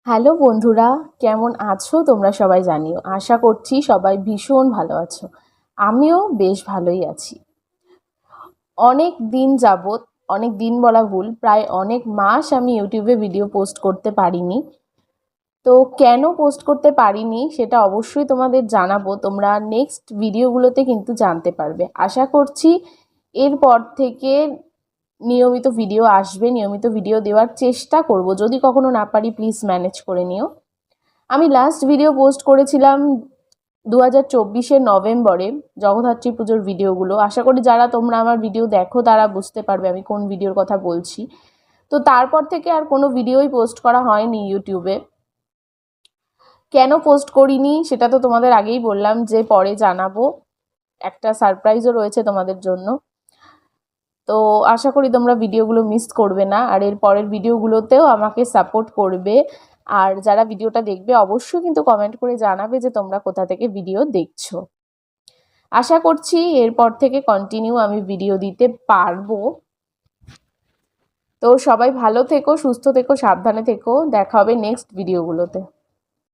Hello বন্ধুরা, কেমন আছো তোমরা সবাই জানিও। আশা করছি সবাই ভীষণ ভালো আছো। আমিও বেশ ভালোই আছি। অনেক দিন যাবত, অনেক দিন বলা ভুল, প্রায় অনেক মাস আমি ইউটিউবে ভিডিও পোস্ট করতে পারিনি। তো কেন পোস্ট করতে পারিনি সেটা অবশ্যই তোমাদের জানাবো। তোমরা নেক্সট ভিডিওগুলোতে কিন্তু জানতে পারবে। আশা করছি এরপর থেকে নিয়মিত ভিডিও আসবে, নিয়মিত ভিডিও দেওয়ার চেষ্টা করব। যদি কখনো না পারি প্লিজ ম্যানেজ করে নিও। আমি লাস্ট ভিডিও পোস্ট করেছিলাম 2024-এর নভেম্বরে, জগদ্ধাত্রী পুজোর ভিডিওগুলো। আশা করি যারা তোমরা আমার ভিডিও দেখো তারা বুঝতে পারবে আমি কোন ভিডিওর কথা বলছি। তো তারপর থেকে আর কোনো ভিডিওই পোস্ট করা হয়নি ইউটিউবে। কেন পোস্ট করিনি সেটা তো তোমাদের আগেই বললাম যে পরে জানাবো। একটা সারপ্রাইজও রয়েছে তোমাদের জন্য। তো আশা করি তোমরা ভিডিওগুলো মিস করবে না, আর এর পরের ভিডিওগুলোতেও আমাকে সাপোর্ট করবে। আর যারা ভিডিওটা দেখবে অবশ্যই কিন্তু কমেন্ট করে জানাবে যে তোমরা কোথা থেকে ভিডিও দেখছো। আশা করছি এরপর থেকে কন্টিনিউ আমি ভিডিও দিতে পারবো। তো সবাই ভালো থেকো, সুস্থ থেকো, সাবধানে থেকো। দেখা হবে নেক্সট ভিডিওগুলোতে।